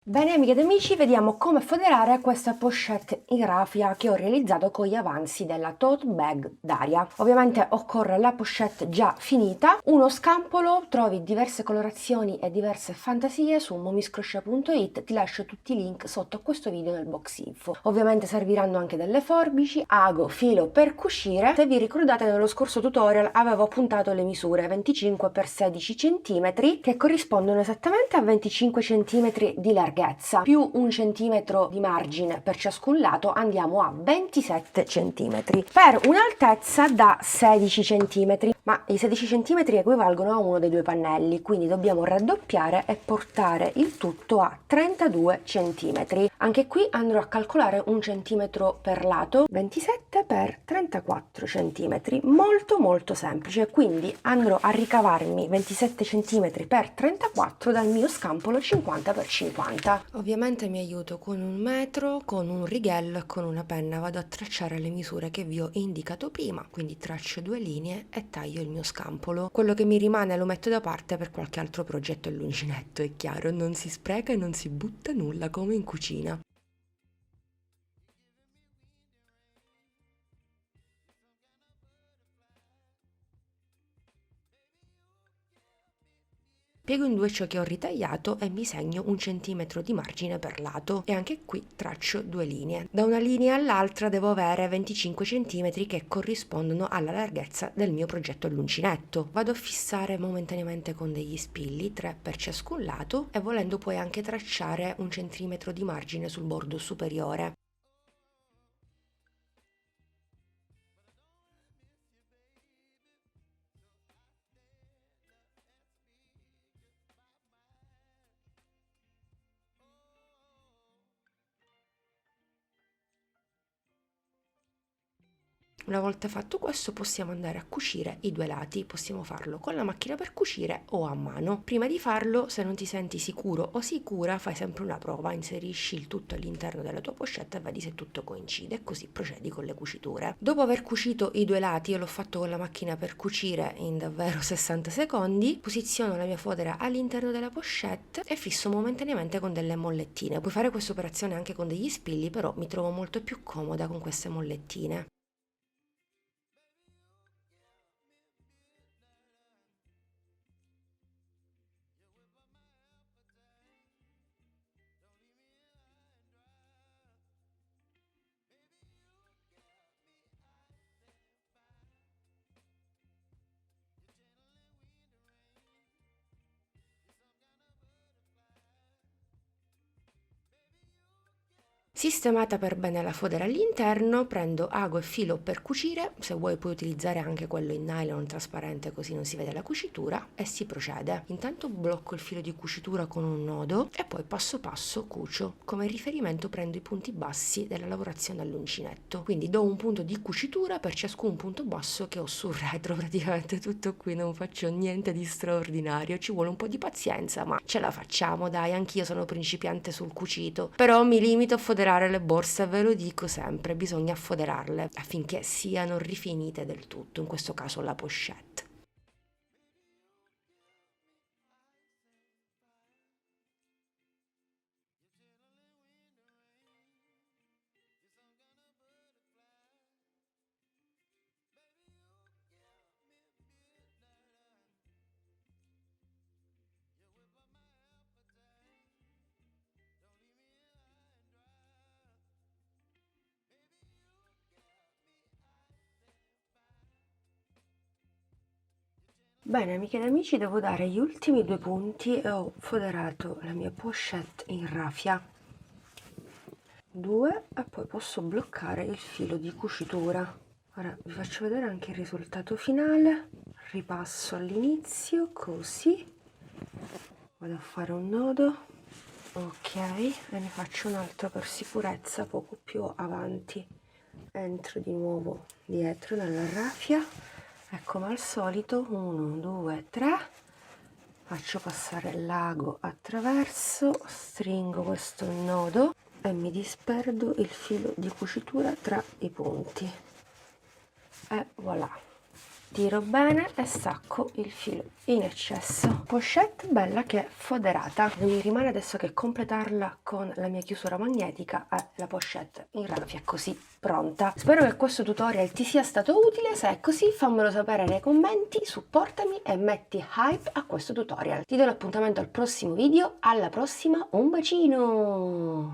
Bene amiche ed amici, vediamo come foderare questa pochette in raffia che ho realizzato con gli avanzi della tote bag Daria. Ovviamente occorre la pochette già finita, uno scampolo, trovi diverse colorazioni e diverse fantasie su momiscrochet.it, ti lascio tutti i link sotto a questo video nel box info. Ovviamente serviranno anche delle forbici, ago, filo per cucire. Se vi ricordate nello scorso tutorial avevo appuntato le misure 25 x 16 cm che corrispondono esattamente a 25 cm di larghezza più 1 centimetro di margine per ciascun lato, andiamo a 27 cm per un'altezza da 16 cm, ma i 16 cm equivalgono a uno dei due pannelli, quindi dobbiamo raddoppiare e portare il tutto a 32 cm. Anche qui andrò a calcolare 1 centimetro per lato, 27 x 34 cm, molto semplice, quindi andrò a ricavarmi 27 cm per 34 dal mio scampolo 50 x 50. Ovviamente mi aiuto con un metro, con un righello e con una penna, vado a tracciare le misure che vi ho indicato prima, quindi traccio due linee e taglio il mio scampolo. Quello che mi rimane lo metto da parte per qualche altro progetto all'uncinetto, è chiaro, non si spreca e non si butta nulla come in cucina. Piego in due ciò che ho ritagliato e mi segno 1 centimetro di margine per lato e anche qui traccio due linee. Da una linea all'altra devo avere 25 centimetri che corrispondono alla larghezza del mio progetto all'uncinetto. Vado a fissare momentaneamente con degli spilli, 3 per ciascun lato, e volendo puoi anche tracciare 1 centimetro di margine sul bordo superiore. Una volta fatto questo possiamo andare a cucire i due lati, possiamo farlo con la macchina per cucire o a mano. Prima di farlo, se non ti senti sicuro o sicura, fai sempre una prova, inserisci il tutto all'interno della tua pochette e vedi se tutto coincide e così procedi con le cuciture. Dopo aver cucito i due lati, io l'ho fatto con la macchina per cucire in davvero 60 secondi, posiziono la mia fodera all'interno della pochette e fisso momentaneamente con delle mollettine. Puoi fare questa operazione anche con degli spilli, però mi trovo molto più comoda con queste mollettine. Sistemata per bene la fodera all'interno, prendo ago e filo per cucire, se vuoi puoi utilizzare anche quello in nylon trasparente così non si vede la cucitura e si procede. Intanto blocco il filo di cucitura con un nodo e poi passo passo cucio. Come riferimento prendo i punti bassi della lavorazione all'uncinetto, quindi do un punto di cucitura per ciascun punto basso che ho sul retro, praticamente tutto qui, non faccio niente di straordinario, ci vuole un po' di pazienza ma ce la facciamo, dai, anch'io sono principiante sul cucito, però mi limito a foderare le borse, ve lo dico sempre, bisogna foderarle affinché siano rifinite del tutto, in questo caso la pochette. Bene amiche ed amici, devo dare gli ultimi due punti e ho foderato la mia pochette in raffia 2 e poi posso bloccare il filo di cucitura. Ora vi faccio vedere anche il risultato finale, ripasso all'inizio così, vado a fare un nodo, ok, e ne faccio un altro per sicurezza poco più avanti, entro di nuovo dietro nella raffia e come al solito 1 2 3 faccio passare l'ago attraverso, stringo questo nodo e mi disperdo il filo di cucitura tra i punti e voilà. Tiro bene e stacco il filo in eccesso. Pochette bella che è foderata. Non mi rimane adesso che completarla con la mia chiusura magnetica e la pochette in raffia così pronta. Spero che questo tutorial ti sia stato utile. Se è così, fammelo sapere nei commenti, supportami e metti hype a questo tutorial. Ti do l'appuntamento al prossimo video. Alla prossima, un bacino!